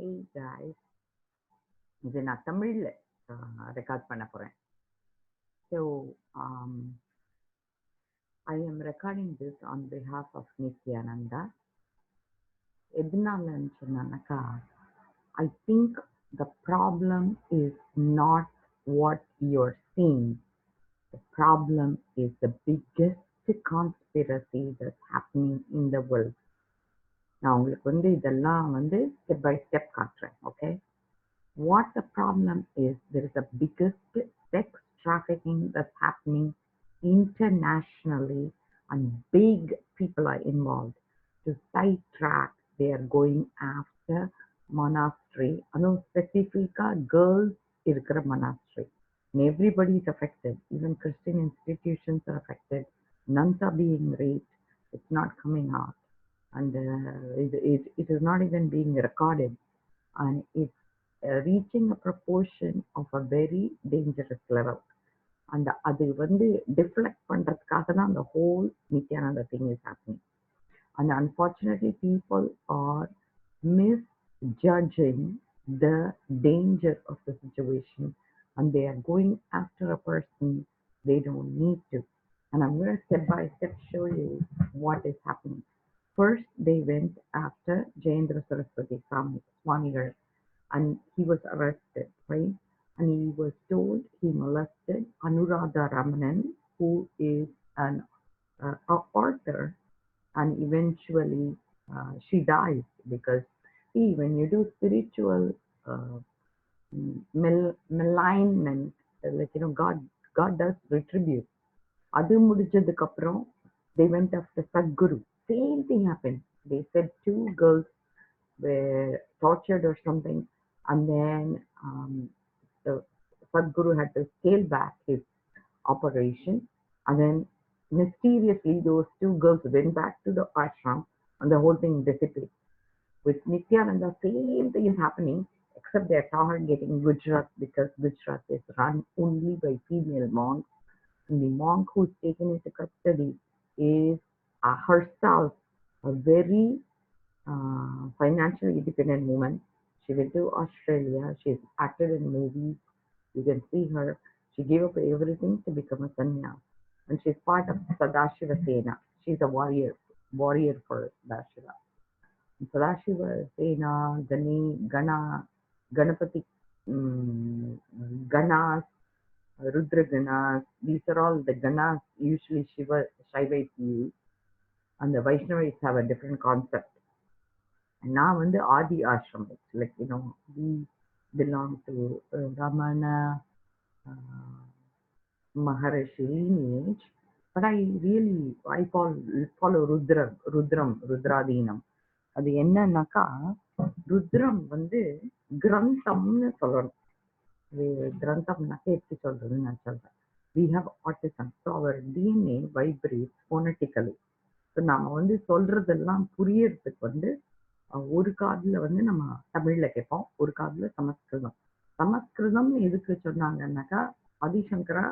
Hey guys, இது நான் தமிழ்ல ரெக்கார்ட் பண்ண போறேன். So I am recording this on behalf of Nithyananda. எதனாலன்னு சொன்னாக்கா, I think the problem is not what you're seeing. The problem is the biggest conspiracy that's happening in the world. நான் உங்களுக்கு இதெல்லாம் step by step காட்டுறேன். Okay? What the problem is, there is a biggest sex trafficking that's happening internationally, and big people are involved. To sidetrack, they are going after monastery, specifically girls இருக்கிற monastery. And everybody is affected. Even Christian institutions are affected. Nuns are being raped. It's not coming out. And it is not even being recorded. And it's reaching a proportion of a very dangerous level. And அது deflect பண்றதுக்காக தான் the whole Nithyananda thing is happening. And unfortunately, people are misjudging the danger of the situation, and they are going after a person they don't need to. And I'm going to step by step show you what is happening. First, they went after Jayendra Saraswati Swamigal, and he was arrested, right? And he was told he molested Anuradha Ramanan, who is an author, and eventually she dies because, see, when you do spiritual uh, malignment, like God does retribute. அது முடிச்சதுக்கு அப்புறம் they went after Sadhguru. Same thing happened. They said 2 girls were tortured or something, and then the Sadhguru had to scale back his operation, and then mysteriously those 2 girls went back to the ashram, and the whole thing dissipated. With Nithyananda, same thing is happening, except they are targeting Gujarat because Gujarat is run only by female monks, and the monk who's taken into custody is herself a very financially independent woman. She went to Australia. She's acted in movies. You can see her. She gave up everything to become a sannyas. And she's part of Sadashiva Sena. She's a warrior for Sadashiva. And Sadashiva Sena, Ganapati, Ganas, Rudra Ganas. These are all the Ganas usually Shaivites use. And the Vaishnavites have a different concept. And now the Adi Ashram, it's like, we belong to Ramana Maharishi lineage, but I follow Rudradinam. அது என்னன்னாக்கா, ருத்ரம் கிரந்தம்னு சொல்லணும். கிரந்தம்னாக்கா எப்படி சொல்றதுன்னு நான் சொல்றேன். We have autism, so our DNA vibrates phonetically. So நாம சொல்றதெல்லாம் புரியறதுக்கு ஒரு காதுல நம்ம தமிழ்ல கேட்போம், ஒரு காதுல சமஸ்கிருதம். சமஸ்கிருதம் எதுக்கு சொன்னாங்கன்னாக்கா, Adi Shankara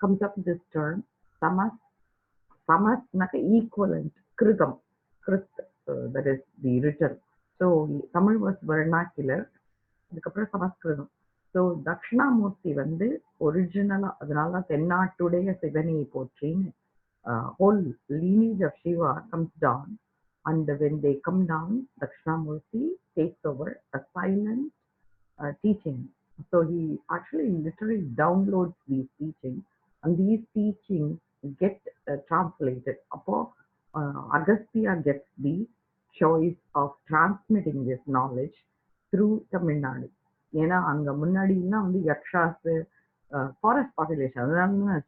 comes up with this term, samasnaka equivalent, krigam, krit, that is the written. So Tamil was vernacular, அதுக்கப்புறம் சமஸ்கிருதம். ஸோ தட்சிணாமூர்த்தி ஒரிஜினலா, அதனால தென்னாட்டுடைய சிவனை போற்றின்னு whole lineage of Shiva comes down, and when they come down, Dakshinamurti takes over a silent teaching. So he actually literally downloads these teachings, and these teachings get translated. Appo Agastya gets the choice of transmitting this knowledge through Tamil Nadu. ஏன்னா அங்க முன்னாடிலாம் Yakshas forest population, அதனால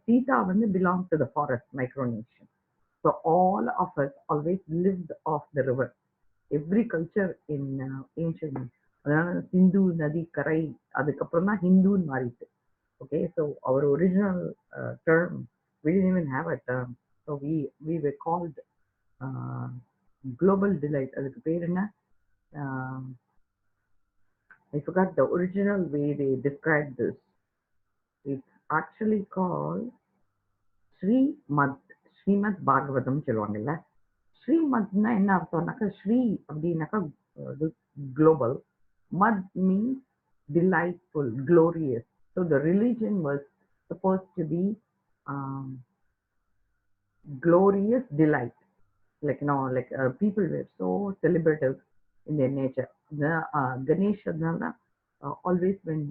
Sita belongs to the forest micronation. So all of us always lived off the river. Every culture in ancient, அதனால சிந்து நதி கரை, அதுக்கப்புறம் தான் ஹிந்துன்னு மாறிட்டு. Okay, so our original term, we didn't even have a term. So we were called global delight. அதுக்கு பேர் என்ன? I forgot the original way they described this. It's actually called Srimad Bhagavatam சொல்லுவாங்கல்ல. ஸ்ரீமத்னா என்ன அர்த்தம்னாக்கா, ஸ்ரீ அப்படின்னாக்கா global. Mad means delightful, glorious. So the religion was supposed to be um, glorious delight. Like like people were so celebrative in their nature. The Ganesha always when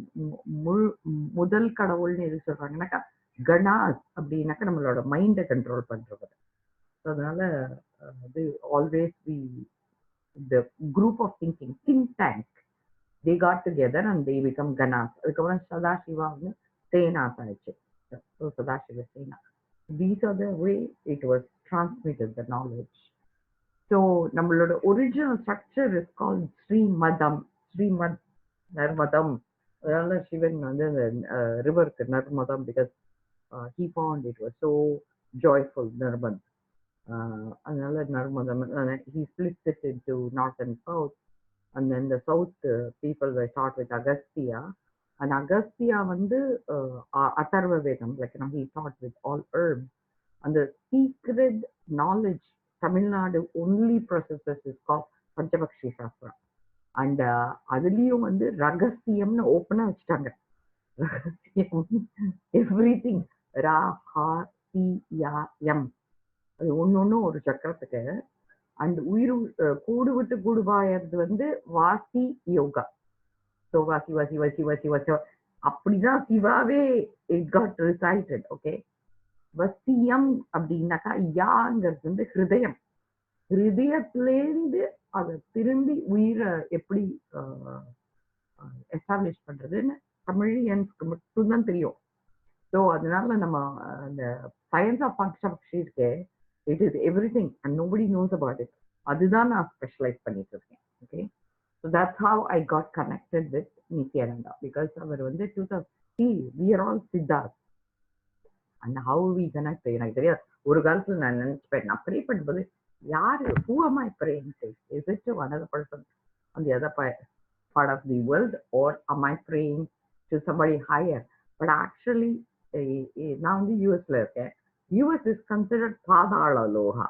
முதல் கடவுள்னு எது சொல்றாங்கன்னாக்கா கணாஸ் அப்படின்னாக்கா நம்மளோட மைண்டை control பண்றது. ஸோ அதனால அது always the group of think tank, they got together and they become Ganas. அதுக்கப்புறம் சதாசிவா வந்து சேனாஸ் ஆயிடுச்சு. So Sadashiva Sena. These are the way it was transmitted, the knowledge. So நம்மளோட original structure is called Srimatham. ஸ்ரீமத் நர்மதம். அதனால சிவன் வந்து அந்த ரிவருக்கு நர்மதம், because he found it was so joyful, Narmad. அதனால நர்மதம். He splits it into north and south. And then the south people were taught with Agastya. And Agastya வந்து Atharva Vedam, like he taught with all herbs. And the secret knowledge Tamil Nadu only processes is called Panchapakshi Shastra. And அதுலயும் வந்து ரகசியம்னு ஓப்பனா வச்சுட்டாங்க. ரகசியம் everything ரா ஹா C யா M, அது ஒன்னொன்னு ஒரு சக்கரத்துக்கு. அண்ட் உயிர் கூடு விட்டு கூடு பாயறது வந்து வாசி யோகா. ஸோ வாசி வாசி வாசி வாசி வாசி அப்படிதான் சிவாவே இட் காட் ரிசைட்டட். ஓகே, வசியம் அப்படின்னாக்கா யாங்கிறது வந்து ஹிருதயம். ஹிருதயத்திலேருந்து அதை திரும்பி உயிரை எப்படி எஸ்டாப்ளிஷ் பண்றதுன்னு தமிழியன்ஸ்க்கு மட்டும்தான் தெரியும். ஸோ அதனால நம்ம அந்த சயின்ஸ் ஆஃப் பக்ஷபக்ஷி இருக்கே, it is everything and nobody knows about it. அதுதான் நான் ஸ்பெஷலைஸ் பண்ணிட்டு இருக்கேன். Okay, so that's how I got connected with Nithyananda. Because அவர் வந்து 2000 we are all Siddharth. And how we connect எனக்கு தெரியாது. ஒரு காலத்துல நான் நினைச்சுப்பேன், நான் ப்ரே பண்ணும்போது யாரு who am I praying to? Is it to another person on the other part of the world, or am I praying to somebody higher? But actually நான் வந்து யூஎஸ்ல இருக்கேன். யூஎஸ் இஸ் கன்சிடர்ட் பாதாள லோகா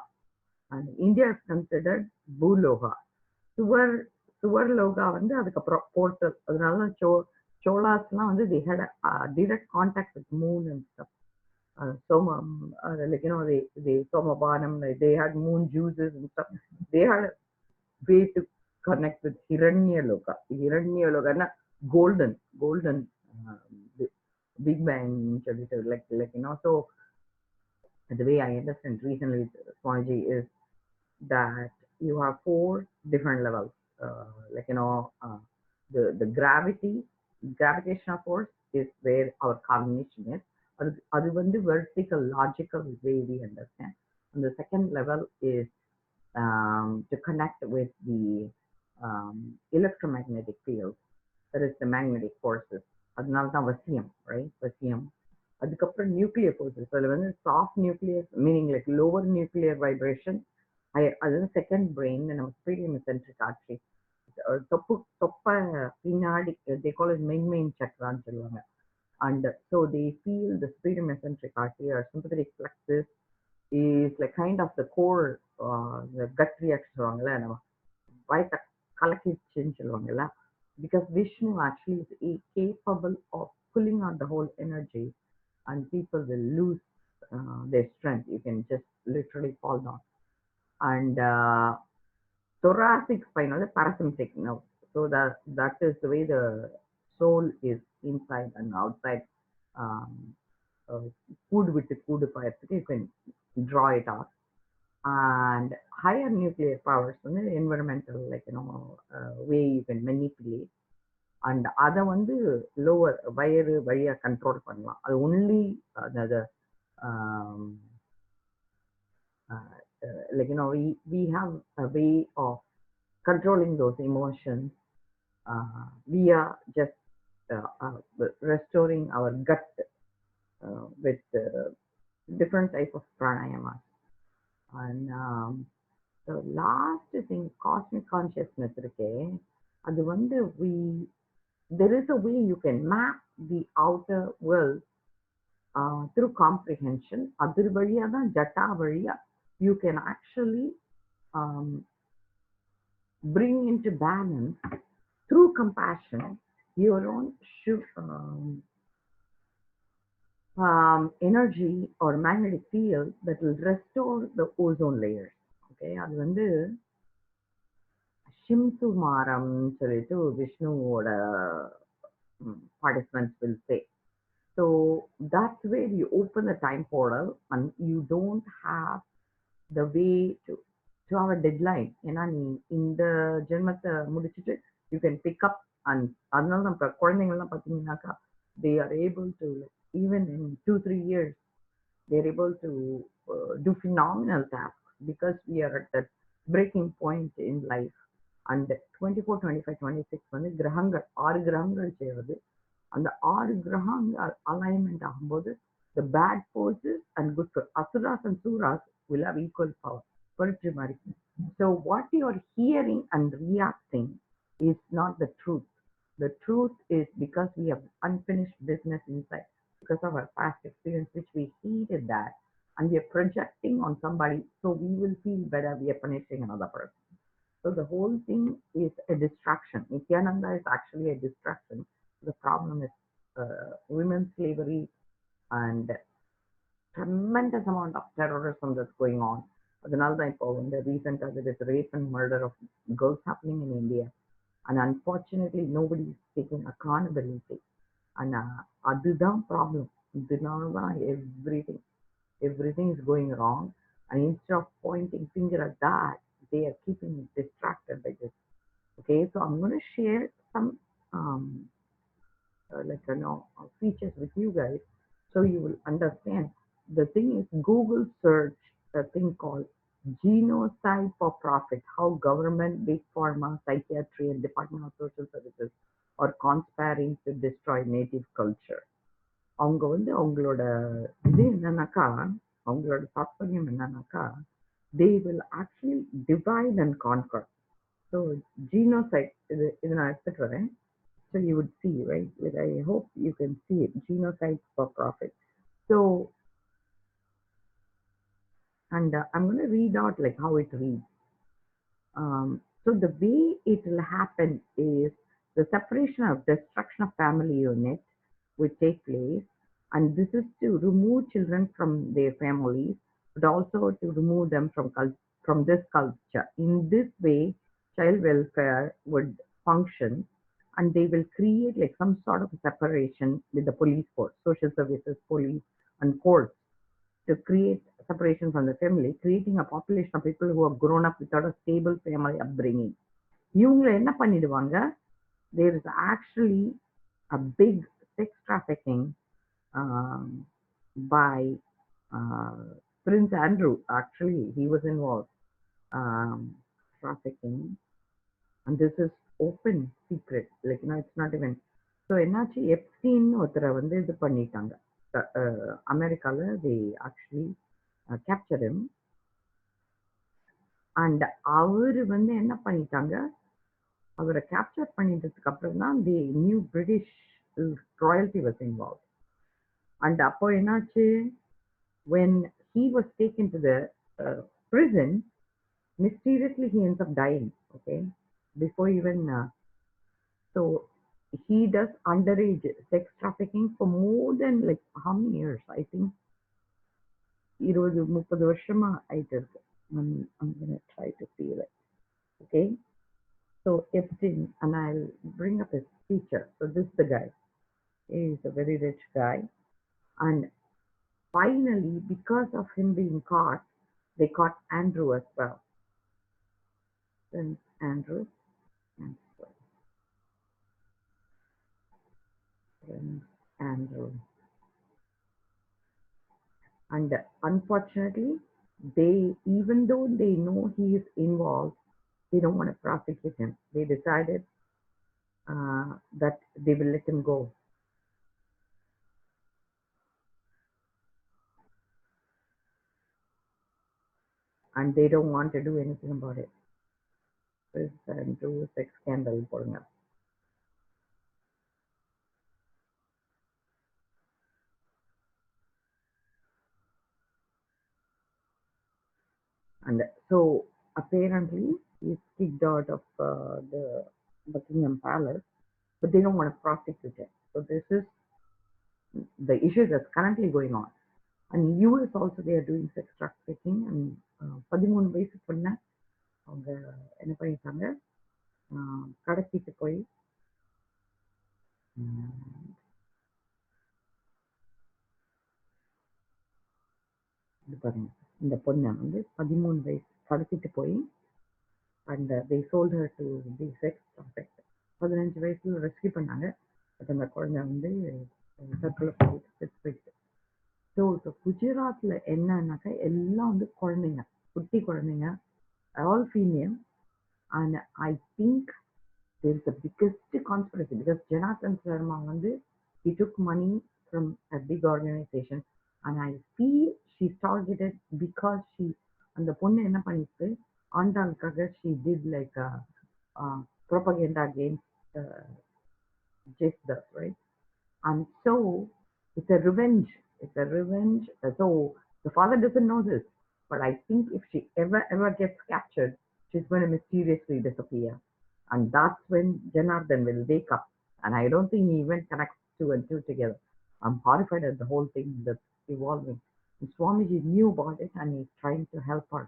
அண்ட் இந்தியா இஸ் கன்சிடர்ட் பூலோகா. சுவர் சுவர் லோகா வந்து அதுக்கப்புறம் portal. அதனால சோலாஸ்லாம் வந்து they had a direct contact with moon and stuff. Soma, like they Somabanam, they had moon juices and stuff. They had a way to connect with Hiranya Loka. Hiranya Loka, golden, Big Bang, like So the way I understand recently, Swamiji, is that you have 4 different levels. The gravitational force is where our cognition is. அது வந்து vertical logical way we understand. And the second level is to connect with the electromagnetic field, that is the magnetic forces. அதனால தான் வசியம், right? வசியம். அதுக்கப்புறம் nuclear forces. அதில் வந்து soft nuclear, meaning like lower nuclear vibration. அது வந்து second brain, நம்ம ஸ்பீடியம் சென்ட்ரிக் ஆட்சி. தொப்பை பின்னாடி they call it மெயின் சக்கரான்னு சொல்லுவாங்க. And so they feel the superior mesenteric artery or sympathetic plexus is like kind of the core, the gut reaction சொல்லுவாங்கல்ல, நம்ம வயத்தை கலக்கிச்சுன்னு சொல்லுவாங்கல்ல. Because Vishnu actually is capable of pulling out the whole energy, and people will lose their strength. You can just literally fall down. And thoracic spinal parasympathetic nerve. So that is the way the soul is inside and outside. Food with the food fire, you can draw it out. And higher nuclear powers, environmental, way you can manipulate. And அதை வந்து lower வயறு வழியா control பண்ணலாம். அது only the we have a way of controlling those emotions via just restoring our gut with different type of pranayamas. And the last thing, cosmic consciousness irukke, adu vandu there is a way you can map the outer world through comprehension. Adur valiya da jata valiya you can actually bring into balance through compassion your own energy or magnetic field that will restore the ozone layers. Okay, அது வந்து ஷிம்சு மாரம் சொல்லிட்டு விஷ்ணுவோட participants will say. So that's where you open the time portal and you don't have the way to have a deadline. ஏன்னா நீ இந்த ஜென்மத்தை முடிச்சுட்டு you can pick up and அதனால நம்ம குழந்தைங்கள்லாம் பார்த்தீங்கன்னாக்கா they are able to even in 2-3 years they're able to do phenomenal tasks because we are at that breaking point in life. And 24, 25, 26 வந்து கிரகங்கள் 6 கிரகங்கள் சேருது. அந்த 6 கிரகங்கள் அலைன்மெண்ட் ஆகும்போது the bad forces and good forces, asuras and suras will have equal power. புரிஞ்சு மாதிரி. So what you are hearing and reacting is not the truth. The truth is because we have unfinished business inside, because of our past experience, which we heeded that, and we are projecting on somebody, so we will feel better. We are punishing another person. So the whole thing is a distraction. Nithyananda is actually a distraction. The problem is women's slavery and tremendous amount of terrorism that's going on. அதனால தான் இப்போ வந்து ரீசெண்டாக there is rape and murder of girls happening in India, and unfortunately nobody is taking accountability. And அதுதான் problem. இதனால தான் everything is going wrong, and instead of pointing finger at that, they are keeping distracted by this. Okay, so I'm going to share some um, features with you guys so you will understand. The thing is, Google search a thing called genocide for profit, how government, big pharma, psychiatry, and Department of Social Services are conspiring to destroy native culture. அவங்க வந்து அவங்களோட இது என்னன்னாக்கா, அவங்களோட தாற்பயம் என்னன்னாக்கா, they will actually divide and conquer. So genocide, இது நான் எடுத்துட்டு வரேன். So you would see, right? Like I hope you can see it. Genocide for profit. So, and I'm going to read out like how it reads. So the way it will happen is the separation of destruction of family unit will take place, and this is to remove children from their families, but also to remove them from this culture. In this way, child welfare would function, and they will create like some sort of separation with the police force, social services, police, and courts to create separation from the family, creating a population of people who have grown up without a stable family upbringing. இவங்களை என்ன பண்ணிடுவாங்க? There is actually a big sex trafficking by Prince Andrew. Actually, he was involved trafficking, and this is open secret. Like it's not even. So என்னாச்சு, Epstein ஒருத்தரை வந்து இது பண்ணிட்டாங்க அமெரிக்கால. they actually captured him, and அவரு வந்து என்ன பண்ணிட்டாங்க, அவரை கேப்சர் பண்ணிட்டதுக்கு அப்புறம் தான் the new British royalty was involve. And அப்போ என்னாச்சு, when he was taken to the prison, mysteriously he ends up dying. Okay, before even so he does underage sex trafficking for more than like how many years? I think 20-30 வருஷமா ஆயிட்டு இருக்கு. I'm gonna try to see that. Okay, so Epstein, and I'll bring up his feature. So this is the guy. He's a very rich guy, and finally, because of him being caught, they caught Andrew as well. Prince Andrew, Prince Andrew, and unfortunately, they, even though they know he is involved, they don't want to prosecute him. They decided that they will let him go. And they don't want to do anything about it. Prince Andrew sex scandal போடுங்க. And so apparently he's kicked out of the Buckingham Palace, but they don't want to prosecute him. So this is the issue that's currently going on. And US also they are doing sex trafficking and 13 வயசு பொண்ண அவங்க என்ன பண்ணிட்டாங்க கடத்திட்டு போய் இது பாருங்க இந்த பொண்ணை வந்து 13 வயசு கடத்திட்டு போய் and they sold her to the sex traffic 15 வயசுல ரெஸ்கியூ பண்ணாங்க பட் அந்த குழந்தை வந்து தற்கொலை பண்ணிட்டு செத்து போயிடுச்சு ஸோ இப்போ குஜராத்ல என்னன்னாக்கா எல்லாம் வந்து குழந்தைங்க குட்டி குழந்தைங்க all female and I think there is the biggest conspiracy because Janathan Sharma வந்து he took money from a big organization and I feel she's targeted because she அந்த பொண்ணு என்ன பண்ணிட்டு ஆண்டாளுக்காக she did like a propaganda against Jesus, right? And so it's a revenge. It's a revenge. So the father doesn't know this, but I think if she ever gets captured, she's going to mysteriously disappear. And that's when Janardhan will wake up. And I don't think he even connects two and two together. I'm horrified at the whole thing that's evolving. And Swamiji knew about it and he's trying to help her.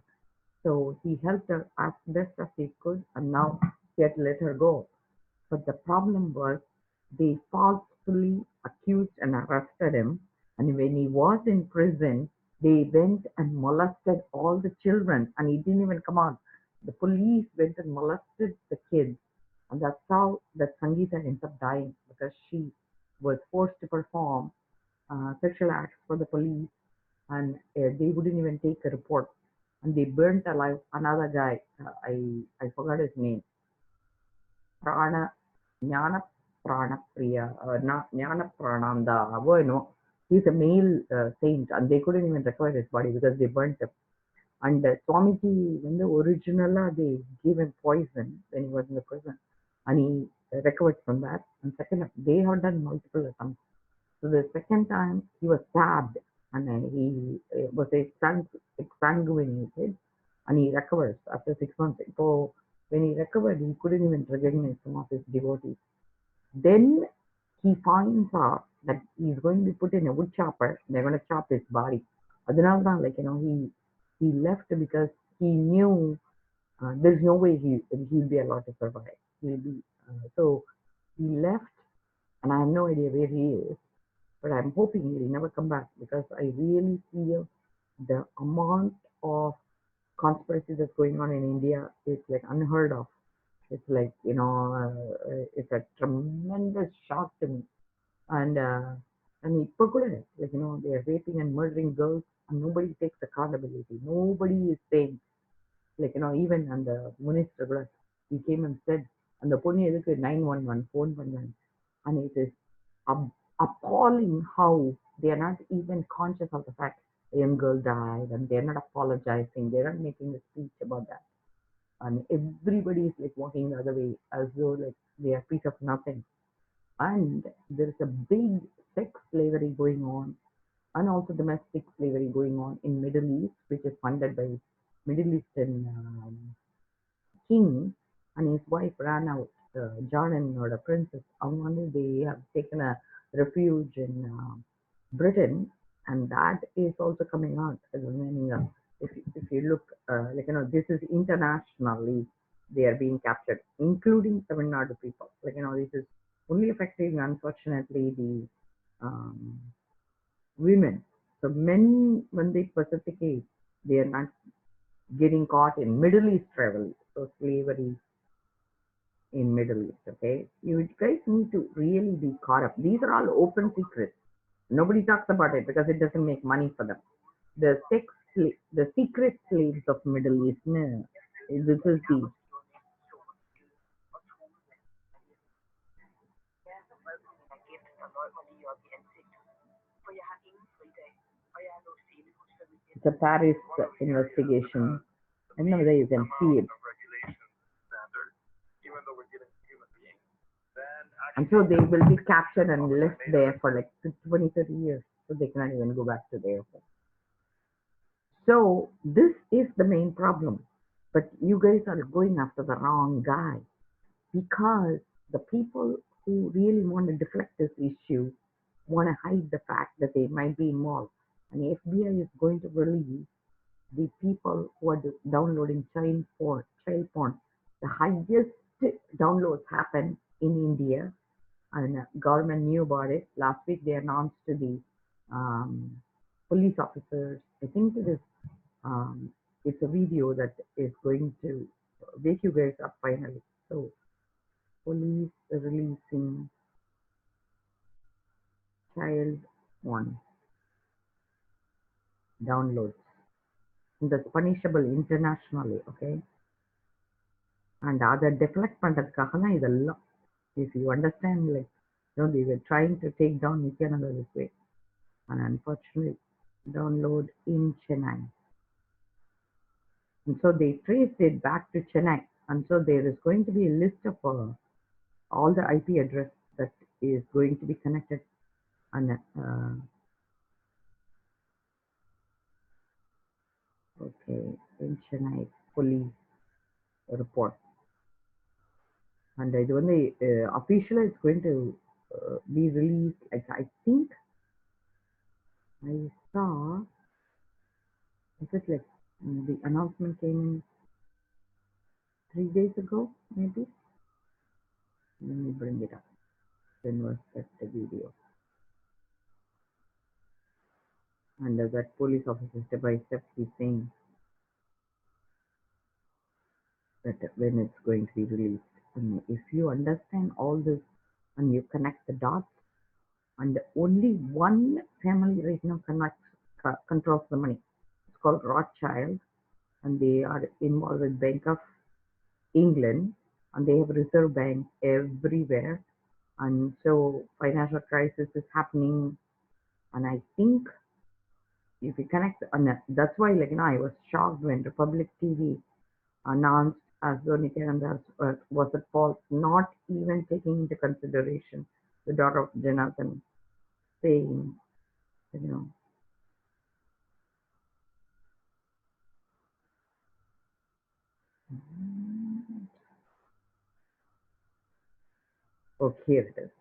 So he helped her as best as he could, and now he had to let her go. But the problem was they falsely accused and arrested him. And when he was in prison, they went and molested all the children and he didn't even come out. The police went and molested the kids. And that's how that Sangeeta ends up dying because she was forced to perform sexual acts for the police and they wouldn't even take a report. And they burnt alive another guy. I forgot his name. Prana, Jnana Prana Priya, not Jnana Prananda. No, he's a male saint, and they couldn't even recover his body because they burnt him. And Swamiji, when the original, they gave him poison when he was in the prison, and he recovered from that. And second, they had done multiple attempts. So the second time, he was stabbed, and he was exsanguinated, and he recovers after 6 months. So when he recovered, he couldn't even recognize some of his devotees. Then he finds out that he's going to be put in a wood chopper. They're going to chop his body. Adhanalda, like he left because he knew there's no way he'll be allowed to survive. He'll be so he left, and I have no idea where he is. But I'm hoping he'll never come back because I really feel the amount of conspiracy that's going on in India is like unheard of. It's like it's a tremendous shock to me. And இப்போ கூட like they are raping and murdering girls and nobody takes accountability. Nobody is saying like even அந்த minister கூட he came and said அந்த பொண்ணு எதுக்கு 911 phone பண்ணாங்க. And it is appalling how they are not even conscious of the fact a young girl died and they're not apologizing. They're not making a speech about that. And everybody is like walking the other way as though like they are a piece of nothing. And there is a big sex slavery going on and also domestic slavery going on in Middle East, which is funded by Middle Eastern king and his wife ran out. Jordan or the princess, they have taken a refuge in Britain, and that is also coming out as a meaning. If you look, this is internationally they are being captured, including Tamil Nadu people. This is only affecting, unfortunately, the women. So men, when they pacificate, they are not getting caught in Middle East travel. So slavery in Middle East, okay? You guys need to really be caught up. These are all open secrets. Nobody talks about it because it doesn't make money for them. The secret slaves of Middle East, this is the it's a Paris investigation. And now there you can see it. And so they will be captured and left there for like 20, 30 years. So they cannot even go back to their home. So this is the main problem. But you guys are going after the wrong guy, because the people who really want to deflect this issue want to hide the fact that they might be involved. And FBI is going to release the people who are downloading child porn. The highest downloads happen in India, and government knew about it. Last week they announced to the um, police officers. I think um, it's a video that is going to wake you guys up finally. So police releasing child one downloads. That's punishable internationally, okay? And other deflect பண்றதுக்காக தான் இதெல்லாம். If you understand, like, they were trying to take down Nithyananda this way. And unfortunately, download in Chennai. And so they traced it back to Chennai. And so there is going to be a list of all the IP address that is going to be connected. And okay, in Chennai police report. And இது வந்து officially it's going to be released. Like, I think I saw, is it like the announcement came in 3 days ago, maybe? Let me bring it up. When was that the video? And that police officer step by step he's saying that when it's going to be released. And if you understand all this and you connect the dots, and only one family right now controls the money. It's called Rothschild, and they are involved with Bank of England, and they have reserve bank everywhere. And so financial crisis is happening. And I think if you connect, and that's why, like, I was shocked when Republic TV announced as though Nithyananda was at fault, not even taking into consideration the daughter of Jonathan saying, you know, okay, here it is.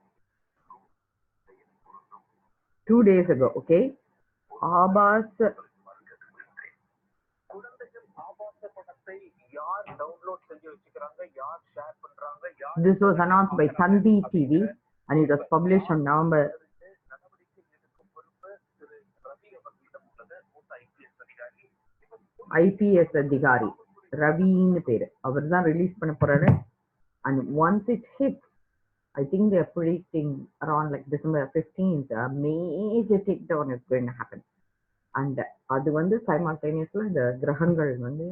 2 days ago, okay? Abbas. This was announced by Sandi TV, and it was published on November. IPS அதிகாரி ரவின்னு பேரு, அவர் தான் release பண்ண போறாரு. And once it hits, I think they're predicting around like December 15th, a major takedown is going to happen. And அது வந்து simultaneously the கிரகங்கள் வந்து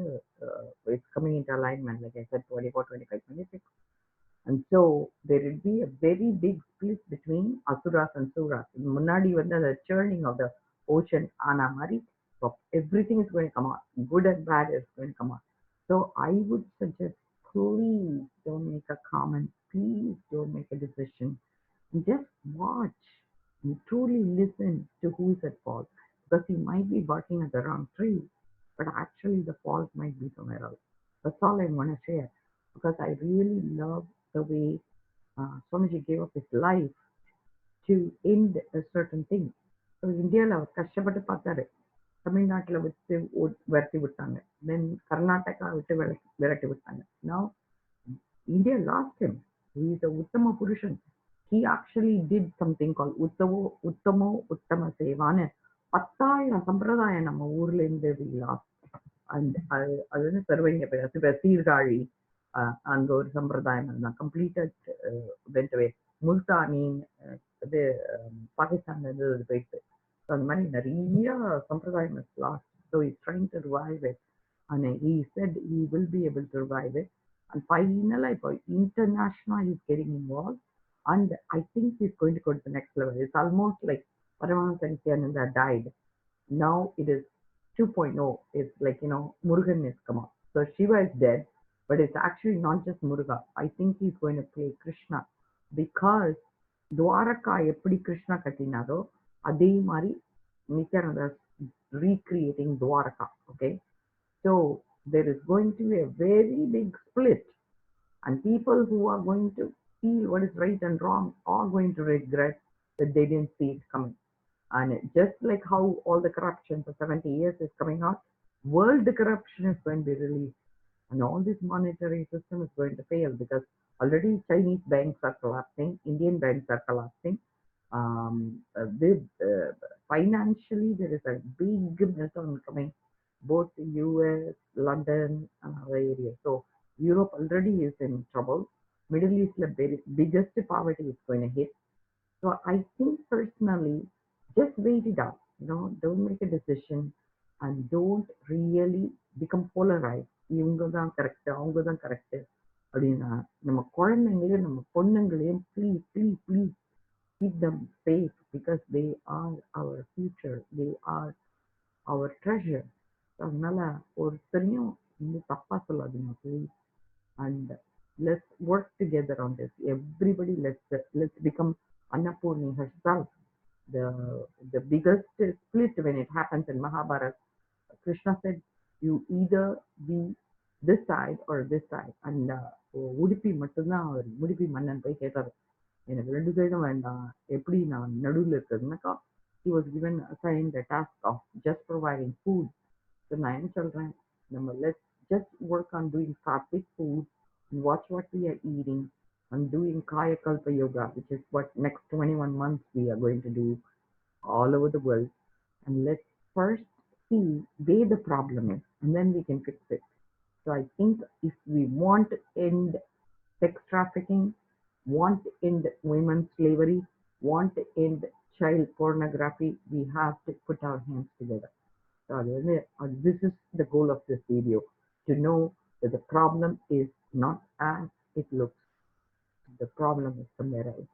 it's coming into alignment, like I said, 24, 25, 26. And so there will be a very big split between asuras and suras. முன்னாடி வந்து the churning of the ocean ஆன மாதிரி, so everything is going to come out. Good and bad is going to come out. So I would suggest, please don't make a comment. Please don't make a decision. Just watch and truly listen to who is at fault. Because he might be barking at the wrong tree, but actually the fault might be somewhere else. That's all I want to share. Because I really love the way Swamiji gave up his life to end a certain thing. So இந்தியாவில் அவர் கஷ்டப்பட்டு பார்த்தாரு. தமிழ்நாட்டில் விட்டு விரட்டி விட்டாங்க. Then Karnataka விட்டு விரட்டி விட்டாங்க. Now India lost him. He is a Uttama Purushan. He actually did something called Uttamo Uttama Sevana. 10,000 சம்பிரதாயம் நம்ம ஊர்ல இருந்து we lost. And அது வந்து சர்வங்க பேர் சீர்காழி, அங்க ஒரு சம்பிரதாயம் இருந்தான், கம்ப்ளீட்டட் வெண்ட் அவே. முல்தானி இது பாகிஸ்தான்ல இருந்து போயிட்டு, அந்த மாதிரி நிறைய சம்பிரதாயம் is last. So is trying to revive it, and he said he will be able to revive it. And ஃபைனலா இப்போ international is getting involve, and I think he's going to go to the next level. It's almost like Paramahansa Nithyananda died. Now it is 2.0. It's like, Murugan is come up. So Shiva is dead, but it's actually not just Muruga. I think he's going to play Krishna, because Dwarka eppadi Krishna kattinaro adhe mari Nithyananda is recreating Dwarka. Okay, so there is going to be a very big split, and people who are going to feel what is right and wrong are going to regret that they didn't see it coming. And just like how all the corruption for 70 years is coming out, world corruption is going to be released. And all this monetary system is going to fail because already Chinese banks are collapsing, Indian banks are collapsing. Financially, there is a big meltdown coming, both US, London, and other areas. So Europe already is in trouble. Middle East, the biggest poverty is going to hit. So I think personally, just wait it out. Don't make a decision and don't really become polarized. இவங்க தான் correct, அவங்க தான் correct அப்படின்னா நம்ம குழந்தைங்களையும் நம்ம பொண்ணுங்களையும் please please please keep them safe because they are our future. They are our treasure. அதனால ஒருத்தரையும் தப்பா சொல்லாதீங்க please. And let's work together on this. Everybody, let's become Annapurni herself. The biggest split when it happens in Mahabharata, Krishna said, "You either be this side or this side." And Udupi மட்டும்தான் அவர் உடுப்பி மன்னன் போய் கேட்டார், எனக்கு ரெண்டு சைடும் வேண்டாம், எப்படி நான் நடுவில் இருக்கிறதுனாக்கா he was given assigned the task of just providing food. So நான் என்ன சொல்றேன், நம்ம let's just work on doing sattvic food and watch what we are eating and doing Kaya Kalpa Yoga, which is what next 21 months we are going to do all over the world. And let's first see where the problem is and then we can fix it. So I think if we want to end sex trafficking, want to end women's slavery, want to end child pornography, we have to put our hands together. So this is the goal of this video, to know that the problem is not as it looks. The problem is somewhere else.